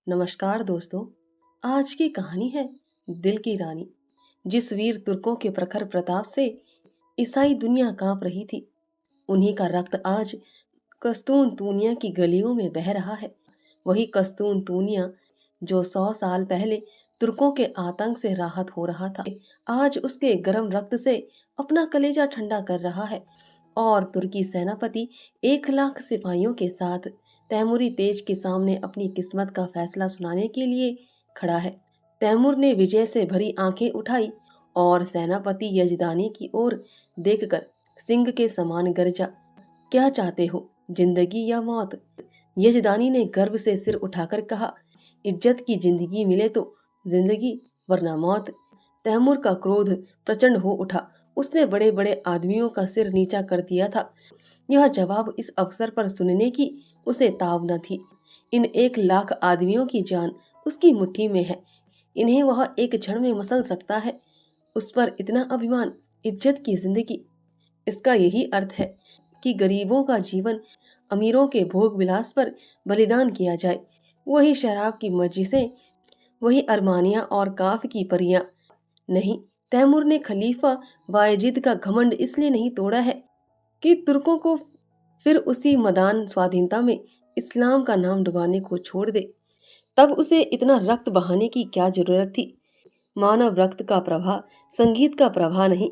नमस्कार दोस्तों। आज की कहानी है दिल की रानी। जिस वीर तुर्कों के प्रखर प्रताप से ईसाई दुनिया कांप रही थी, उन्हीं का रक्त आज कस्तूनतूनिया की गलियों में बह रहा है। वही कस्तूनतूनिया जो 100 साल पहले तुर्कों के आतंक से राहत हो रहा था, आज उसके गर्म रक्त से अपना कलेजा ठंडा कर रहा है। और तुर्की सेनापति 1 लाख सिपाहियों के साथ तैमूरी तेज के सामने अपनी किस्मत का फैसला सुनाने के लिए खड़ा है। तैमूर ने विजय से भरी आंखें उठाई और सेनापति यजदानी की ओर देखकर सिंह के समान गरजा, क्या चाहते हो, जिंदगी या मौत? यजदानी ने गर्व से सिर उठाकर कहा, इज्जत की जिंदगी मिले तो जिंदगी, वरना मौत। तैमूर का क्रोध प्रचंड हो उठा। उसने बड़े बड़े आदमियों का सिर नीचा कर दिया था। यह जवाब इस अवसर पर सुनने की उसे ताव न थी। इन 1 लाख आदमियों की जान उसकी मुट्ठी में है। इन्हें वह एक क्षण में मसल सकता है। उस पर इतना अभिमान, इज्जत की जिंदगी। इसका यही अर्थ है कि गरीबों का जीवन अमीरों के भोग विलास पर बलिदान किया जाए। वही शराब की मस्जिदें, वही अरमानिया और काफ की परियां। नहीं, तैमूर ने खलीफा वायजिद का घमंड इसलिए नहीं तोड़ा है कि तुर्कों को फिर उसी मदान स्वाधीनता में इस्लाम का नाम डुबाने को छोड़ दे। तब उसे इतना रक्त बहाने की क्या जरूरत थी? मानव रक्त का प्रवाह संगीत का प्रवाह नहीं,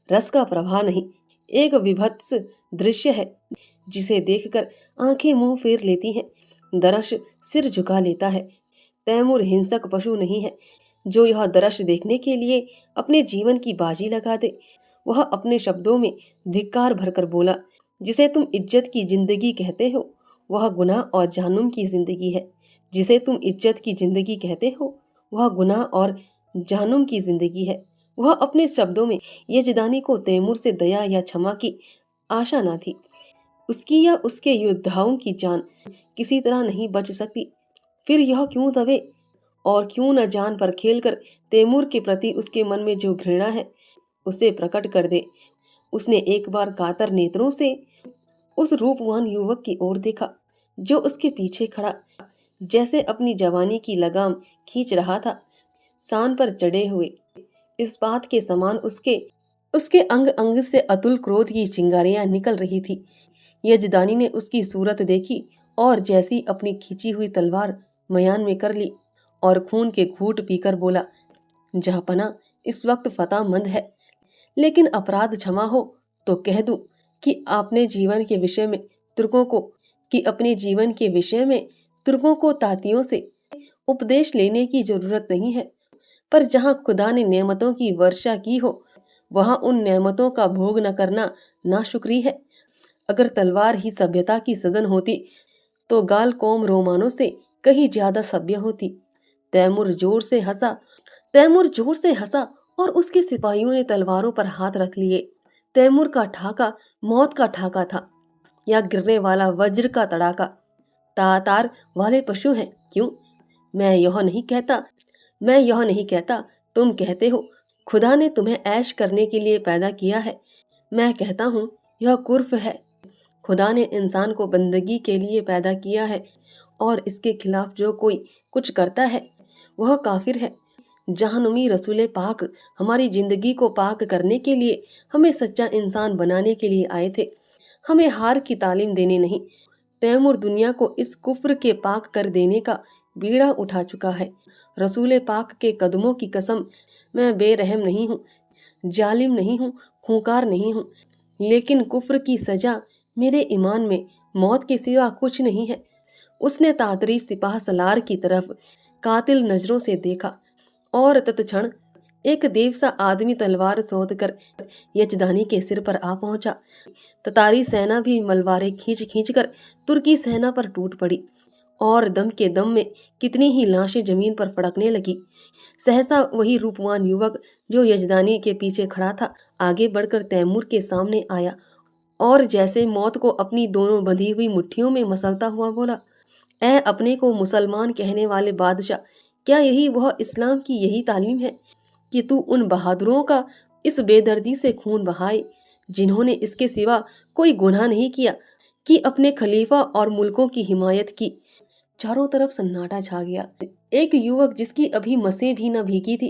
रस का प्रवाह नहीं, एक विभत्स दृश्य है जिसे देखकर आंखें मुंह फेर लेती हैं, दरश सिर झुका लेता है। तैमूर हिंसक पशु नहीं है जो यह दृश्य देखने के लिए अपने जीवन की बाजी लगा दे। वह अपने शब्दों में धिक्कार भरकर बोला, जिसे तुम इज्जत की जिंदगी कहते हो, वह गुनाह और जहन्नुम की जिंदगी है। जिसे तुम इज्जत की जिंदगी कहते हो, वह गुनाह और जहन्नुम की जिंदगी है। वह अपने शब्दों में यजदानी को तैमूर से दया या क्षमा की आशा न थी। उसकी या उसके योद्धाओं की जान किसी तरह नहीं बच सकती। फिर यह क्यों दबे और क्यों न जान पर खेलकर तैमूर के प्रति उसके मन में जो घृणा है उसे प्रकट कर दे। उसने एक बार कातर नेत्रों से उस रूपवान युवक की ओर देखा जो उसके पीछे खड़ा जैसे अपनी जवानी की लगाम खींच रहा था, सान पर चढ़े हुए इस बात के समान उसके उसके अंग अंग से अतुल क्रोध की चिंगारियां निकल रही थी। यजदानी ने उसकी सूरत देखी और जैसी अपनी खींची हुई तलवार मयान में कर ली और खून के घूंट पीकर बोला, जहांपना इस वक्त फतह मंद है, लेकिन अपराध क्षमा हो तो कह दूं कि आपने जीवन के विषय में तुर्कों को अपने जीवन के विषय में तुर्कों को तातियों से उपदेश लेने की जरूरत नहीं है। पर जहां खुदा ने नेमतों की वर्षा की हो, वहां उन नेमतों का भोग न करना नाशुक्री है। अगर तलवार ही सभ्यता की सदन होती तो गाल कौम रोमानों से कहीं ज्यादा सभ्य होती। तैमूर जोर से हंसा तैमूर जोर से हंसा और उसके सिपाहियों ने तलवारों पर हाथ रख लिए। तैमूर का ठाका मौत का ठाका था या गिरने वाला वज्र का तड़ाका। तातार वाले पशु हैं क्यों? मैं यह नहीं कहता, तुम कहते हो खुदा ने तुम्हें ऐश करने के लिए पैदा किया है। मैं कहता हूँ यह कुर्फ है। खुदा ने इंसान को बंदगी के लिए पैदा किया है और इसके खिलाफ जो कोई कुछ करता है वह काफिर है। जहानुमी रसूले पाक हमारी जिंदगी को पाक करने के लिए, हमें सच्चा इंसान बनाने के लिए आए थे, हमें हार की तालीम देने नहीं। तैमूर दुनिया को इस कुफ्र के पाक कर देने का बीड़ा उठा चुका है। रसूले पाक के कदमों की कसम, मैं बेरहम नहीं हूँ, जालिम नहीं हूँ, खूंखार नहीं हूँ, लेकिन कुफ्र की सजा मेरे ईमान में मौत के सिवा कुछ नहीं है। उसने तातरी सिपाह सलार की तरफ कातिल नजरों से देखा और तत्क्षण एक देव सा आदमी तलवार सोध कर यजदानी के सिर पर आ पहुंचा। ततारी सेना भी मलवारे खींच खींच कर तुर्की सेना पर टूट पड़ी और दम के दम में कितनी ही लाशें जमीन पर फड़कने लगी। सहसा वही रूपवान युवक जो यजदानी के पीछे खड़ा था आगे बढ़कर तैमूर के सामने आया और जैसे मौत को अपनी दोनों बंधी हुई मुट्ठियों में मसलता हुआ बोला, ऐ अपने को मुसलमान कहने वाले बादशाह, क्या यही वह इस्लाम की यही तालीम है कि तू उन बहादुरों का इस बेदर्दी से खून बहाए जिन्होंने इसके सिवा कोई गुनाह नहीं किया कि अपने खलीफा और मुल्कों की हिमायत की? चारों तरफ सन्नाटा छा गया। एक युवक जिसकी अभी मसें भी न भीगी थी,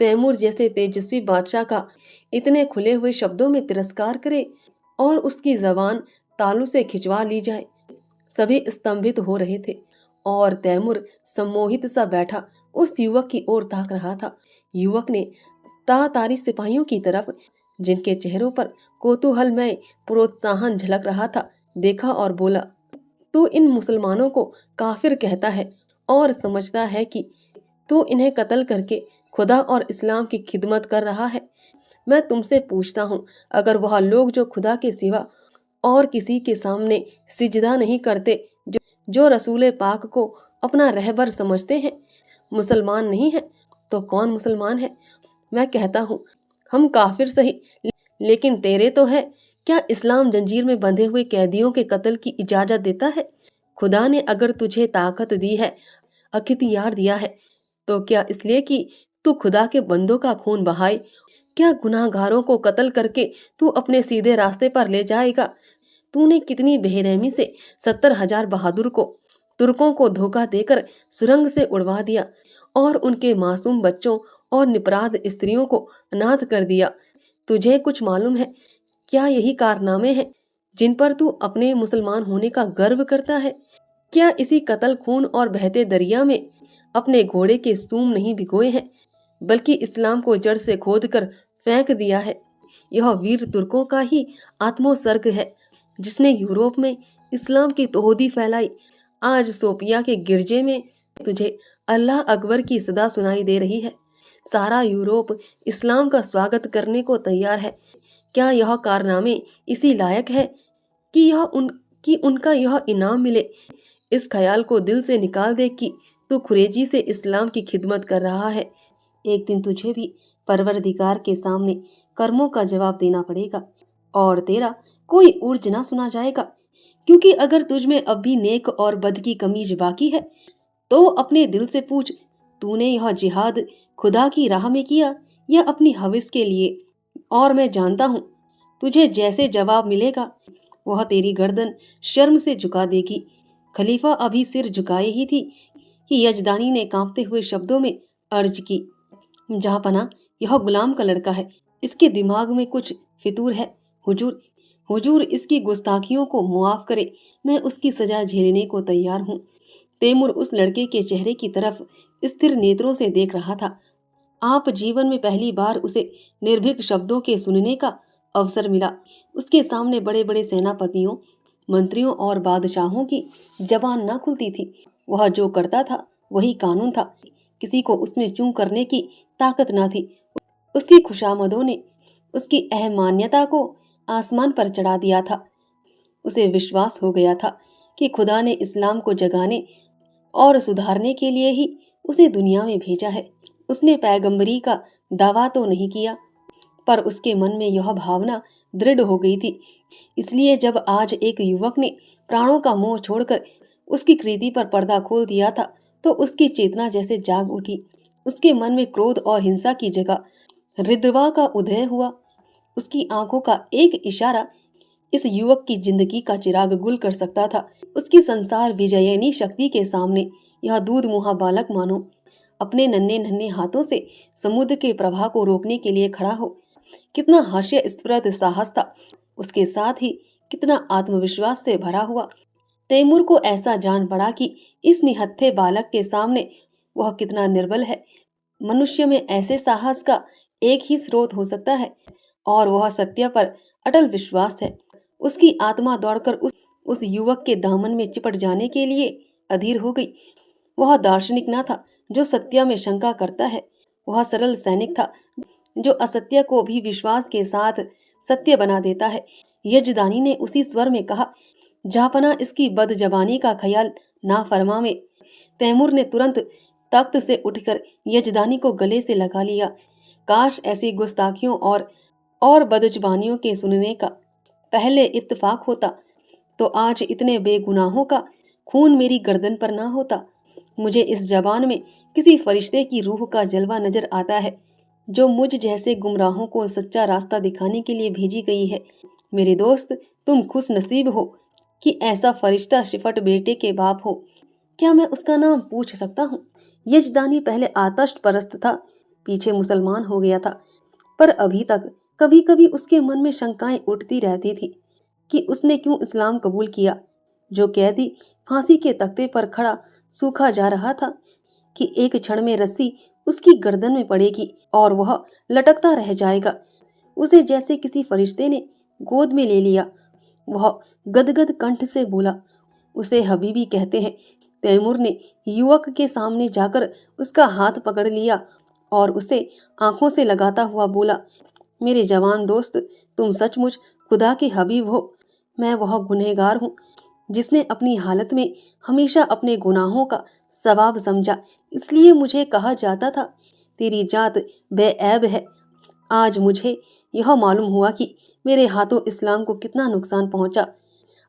तैमूर जैसे तेजस्वी बादशाह का इतने खुले हुए शब्दों में तिरस्कार करे और उसकी जबान तालू से खिंचवा ली जाए। सभी स्तंभित हो रहे थे और तैमूर सम्मोहित सा बैठा उस युवक की ओर ताक रहा था। युवक ने तातारी सिपाहियों की तरफ, जिनके चेहरों पर कौतूहलमय प्रोत्साहन झलक रहा था, देखा और बोला, तू इन मुसलमानों को काफिर कहता है और समझता है कि तू इन्हें कत्ल करके खुदा और इस्लाम की खिदमत कर रहा है। मैं तुमसे पूछता हूँ, अगर वह लोग जो खुदा के सिवा और किसी के सामने सिजदा नहीं करते, जो रसूल पाक को अपना रहबर समझते हैं, मुसलमान नहीं है तो कौन मुसलमान है? मैं कहता हूँ हम काफिर सही, लेकिन तेरे तो है। क्या इस्लाम जंजीर में बंधे हुए कैदियों के कत्ल की इजाजत देता है? खुदा ने अगर तुझे ताकत दी है, अख्तियार दिया है, तो क्या इसलिए कि तू खुदा के बंदों का खून बहाए? क्या गुनाहगारों को कत्ल करके तू अपने सीधे रास्ते पर ले जाएगा? तूने कितनी बेरहमी से 70,000 बहादुर को, तुर्कों को धोखा देकर सुरंग से उड़वा दिया और उनके मासूम बच्चों और निपराध स्त्रियों को अनाथ कर दिया। तुझे कुछ मालूम है? क्या यही कारनामे हैं जिन पर तू अपने मुसलमान होने का गर्व करता है? क्या इसी कत्ल खून और बहते दरिया में अपने घोड़े के सूम नहीं भिगोए हैं, बल्कि इस्लाम को जड़ से खोद कर फेंक दिया है? यह वीर तुर्कों का ही आत्मोत्सर्ग है जिसने यूरोप में इस्लाम की तोहदी फैलाई। आज सोफिया के गिरजे में तुझे अल्लाह अकबर की सदा सुनाई दे रही है। सारा यूरोप इस्लाम का स्वागत करने को तैयार है। क्या यह कारनामे इसी लायक है कि उनका यह इनाम मिले? इस ख्याल को दिल से निकाल दे कि तू खुरेजी से इस्लाम की खिदमत कर रहा है। एक दिन तुझे भी परवरदिगार के सामने कर्मों का जवाब देना पड़ेगा और तेरा कोई ऊर्ज ना सुना जाएगा। क्योंकि अगर तुझ में अब भी नेक और बद की कमीज बाकी है, तो अपने दिल से पूछ, तूने यह जिहाद खुदा की राह में किया या अपनी हविस के लिए? और मैं जानता हूँ तुझे जैसे जवाब मिलेगा, वह तेरी गर्दन शर्म से झुका देगी। खलीफा अभी सिर झुकाए ही थी कि यजदानी ने कांपते हुए शब्दों में अर्ज की, जहाँपना, यह गुलाम का लड़का है, इसके दिमाग में कुछ फितूर है। हुजूर, हुजूर इसकी गुस्ताखियों को मुआफ करे, मैं उसकी सजा झेलने को तैयार हूँ। तैमूर उस लड़के के चेहरे की तरफ स्थिर नेत्रों से देख रहा था। आप जीवन में पहली बार उसे निर्भीक शब्दों के सुनने का अवसर मिला। उसके सामने बड़े बड़े सेनापतियों, मंत्रियों और बादशाहों की जबान न खुलती थी। वह जो करता था वही कानून था। किसी को उसमें चूं करने की ताकत न थी। उसकी खुशामदों ने उसकी अहमान्यता को आसमान पर चढ़ा दिया था। उसे विश्वास हो गया था कि खुदा ने इस्लाम को जगाने और सुधारने के लिए ही उसे दुनिया में भेजा है। उसने पैगंबरी का दावा तो नहीं किया, पर उसके मन में यह भावना दृढ़ हो गई थी। इसलिए जब आज एक युवक ने प्राणों का मोह छोड़कर उसकी कृति पर पर्दा खोल दिया था, तो उसकी चेतना जैसे जाग उठी। उसके मन में क्रोध और हिंसा की जगह हृदवा का उदय हुआ। उसकी आंखों का एक इशारा इस युवक की जिंदगी का चिराग गुल कर सकता था। उसकी संसार विजयनी शक्ति के सामने यह दूध मुहा बालक मानो अपने नन्हे नन्हे हाथों से समुद्र के प्रवाह को रोकने के लिए खड़ा हो। कितना हास्यास्पद साहस था, उसके साथ ही कितना आत्मविश्वास से भरा हुआ। तैमूर को ऐसा जान पड़ा कि इस निहत्थे बालक के सामने वह कितना निर्बल है। मनुष्य में ऐसे साहस का एक ही स्रोत हो सकता है और वह सत्य पर अटल विश्वास है। उसकी आत्मा दौड़कर उस युवक के दामन में चिपट जाने के लिए अधीर हो गई। वह दार्शनिक न था जो सत्य में शंका करता है। वह सरल सैनिक था जो असत्य को भी विश्वास के साथ सत्य बना देता है। यजदानी ने उसी स्वर में कहा, जापना इसकी बदजबानी का ख्याल ना फरमावे। तैमूर ने तुरंत तख्त से उठकर यजदानी को गले से लगा लिया। काश ऐसी गुस्ताखियों और बदजबानियों के सुनने का पहले इत्तेफाक होता, तो आज इतने बेगुनाहों का खून मेरी गर्दन पर ना होता। मुझे इस जबान में किसी फरिश्ते की रूह का जलवा नजर आता है, जो मुझ जैसे गुमराहों को सच्चा रास्ता दिखाने के लिए भेजी गई है। मेरे दोस्त, तुम खुश नसीब हो कि ऐसा फरिश्ता शिफट बेटे के बाप हो। क्या मैं उसका नाम पूछ सकता हूँ? यजदानी पहले आतश परस्त था, पीछे मुसलमान हो गया था, पर अभी तक कभी कभी उसके मन में शंकाएं उठती रहती थी कि उसने क्यों इस्लाम कबूल किया। जो कैदी फांसी के तख्ते पर खड़ा सूखा जा रहा था कि एक क्षण में रस्सी उसकी गर्दन में पड़ेगी और वह लटकता रह जाएगा। उसे जैसे किसी फरिश्ते ने गोद में ले लिया। वह गदगद कंठ से बोला, उसे हबीबी कहते हैं। तैमूर ने युवक के सामने जाकर उसका हाथ पकड़ लिया और उसे आंखों से लगाता हुआ बोला, मेरे जवान दोस्त, तुम सचमुच खुदा के हबीब हो। मैं वह गुनहगार हूँ जिसने अपनी हालत में हमेशा अपने गुनाहों का सवाब समझा, इसलिए मुझे कहा जाता था तेरी जात बेऐब है। आज मुझे यह मालूम हुआ कि मेरे हाथों इस्लाम को कितना नुकसान पहुंचा।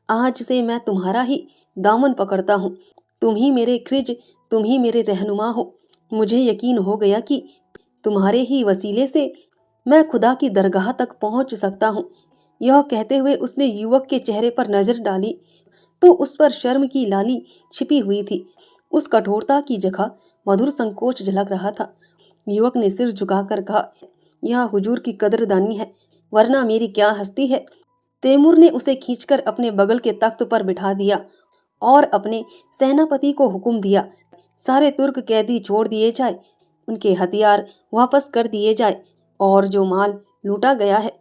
आज से मैं तुम्हारा ही दामन पकड़ता हूँ। तुम ही मेरे खिज, तुम ही मेरे रहनुमा हो। मुझे यकीन हो गया कि तुम्हारे ही वसीले से मैं खुदा की दरगाह तक पहुंच सकता हूँ। यह कहते हुए उसने युवक के चेहरे पर नजर डाली तो उस पर शर्म की लाली छिपी हुई थी। उस कठोरता की जगह मधुर संकोच झलक रहा था। युवक ने सिर झुकाकर कहा, यह हुजूर की कदरदानी है, वरना मेरी क्या हस्ती है। तैमूर ने उसे खींचकर अपने बगल के तख्त पर बिठा दिया और अपने सेनापति को हुक्म दिया, सारे तुर्क कैदी छोड़ दिए जाए, उनके हथियार वापस कर दिए जाए और जो माल लूटा गया है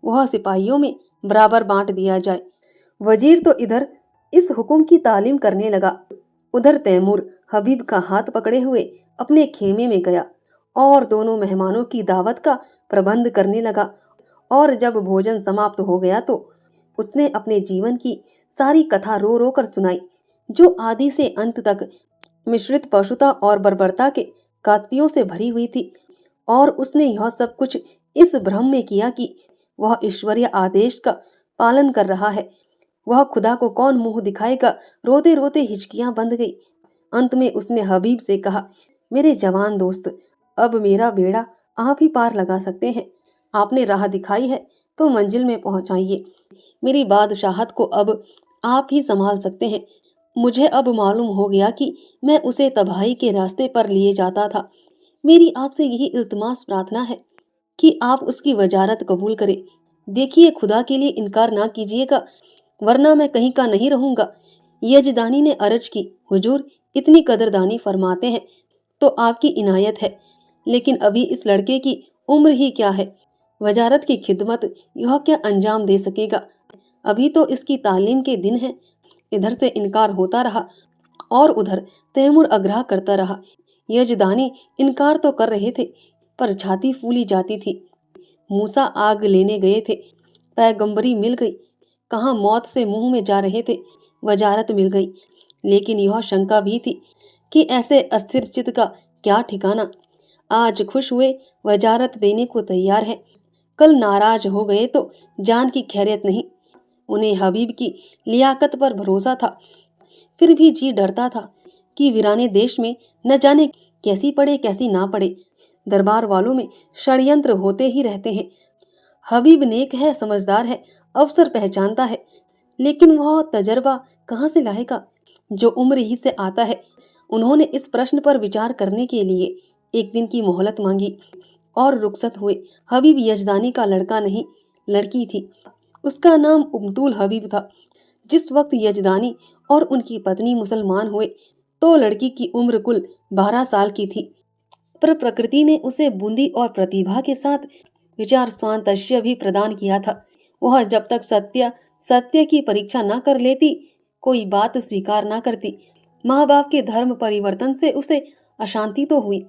वह सिपाहियों में बराबर बांट दिया जाए। वजीर तो इधर इस हुक्म की तालीम करने लगा, उधर तैमूर हबीब का हाथ पकड़े हुए अपने खेमे में गया और दोनों मेहमानों की दावत का प्रबंध करने लगा। और जब भोजन समाप्त हो गया तो उसने अपने जीवन की सारी कथा रो रो कर सुनाई, जो आदि से अंत तक मिश्रित पशुता और बर्बरता के कातियों से भरी हुई थी। और उसने यह सब कुछ इस भ्रम में किया कि वह ईश्वरीय आदेश का पालन कर रहा है। वह खुदा को कौन मुंह दिखाएगा। रोते रोते हिचकियां बंध गई। अंत में उसने हबीब से कहा, मेरे जवान दोस्त, अब मेरा बेड़ा आप ही पार लगा सकते हैं। आपने राह दिखाई है तो मंजिल में पहुंचाइए। मेरी बादशाहत को अब आप ही संभाल सकते हैं। मुझे अब मालूम हो गया कि मैं उसे तबाही के रास्ते पर लिए जाता था। मेरी आपसे यही इल्तिमास प्रार्थना है कि आप उसकी वजारत कबूल करें। देखिए, खुदा के लिए इनकार ना कीजिएगा, वरना मैं कहीं का नहीं रहूंगा। यजदानी ने अर्ज की, हुजूर इतनी कदरदानी फरमाते हैं तो आपकी इनायत है, लेकिन अभी इस लड़के की उम्र ही क्या है। वजारत की खिदमत यह क्या अंजाम दे सकेगा। अभी तो इसकी तालीम के दिन है। इधर से इनकार होता रहा और उधर तैमूर आग्रह करता रहा। यजदानी इनकार तो कर रहे थे पर छाती फूली जाती थी। मूसा आग लेने गए थे, पैगंबरी मिल गई। कहाँ मौत से मुंह में जा रहे थे, वजारत मिल गई। लेकिन यह शंका भी थी कि ऐसे अस्थिर चित्त का क्या ठिकाना। आज खुश हुए वजारत देने को तैयार है, कल नाराज हो गए तो जान की खैरियत नहीं। उन्हें हबीब की लियाकत पर भरोसा था, फिर भी जी डरता था कि वीराने देश में न जाने कैसी पड़े कैसी ना पड़े। दरबार वालों में षड्यंत्र होते ही रहते हैं। हबीब नेक है, समझदार है, अवसर पहचानता है, लेकिन वह तजर्बा कहाँ से लाएगा जो उम्र ही से आता है। उन्होंने इस प्रश्न पर विचार करने के लिए एक दिन की मोहलत मांगी और रुखसत हुए। हबीब यजदानी का लड़का नहीं, लड़की थी। उसका नाम उम्तुल हबीब था। जिस वक्त यजदानी और उनकी पत्नी मुसलमान हुए तो लड़की की उम्र कुल 12 साल की थी, पर प्रकृति ने उसे बुद्धि और प्रतिभा के साथ विचार स्वांतस्य भी प्रदान किया था। वह जब तक सत्य सत्य की परीक्षा न कर लेती कोई बात स्वीकार न करती। माँ बाप के धर्म परिवर्तन से उसे अशांति तो हुई,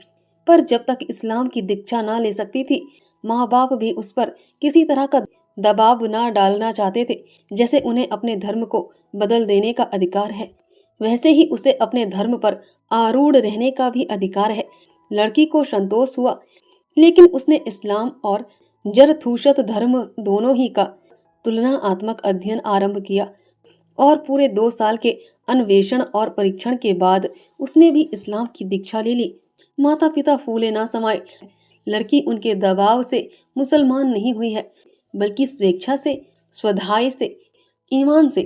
पर जब तक इस्लाम की दीक्षा न ले सकती थी माँ बाप भी उस पर किसी तरह का दबाव न डालना चाहते थे। जैसे उन्हें अपने धर्म को बदल देने का अधिकार है, वैसे ही उसे अपने धर्म पर आरूढ़ रहने का भी अधिकार है। लड़की को संतोष हुआ, लेकिन उसने इस्लाम और जरथूशत धर्म दोनों ही का तुलनात्मक अध्ययन आरंभ किया और पूरे 2 साल के अन्वेषण और परीक्षण के बाद उसने भी इस्लाम की दीक्षा ले ली। माता पिता फूले ना समाये। लड़की उनके दबाव से मुसलमान नहीं हुई है, बल्कि स्वेच्छा से, स्वधाय से, ईमान से।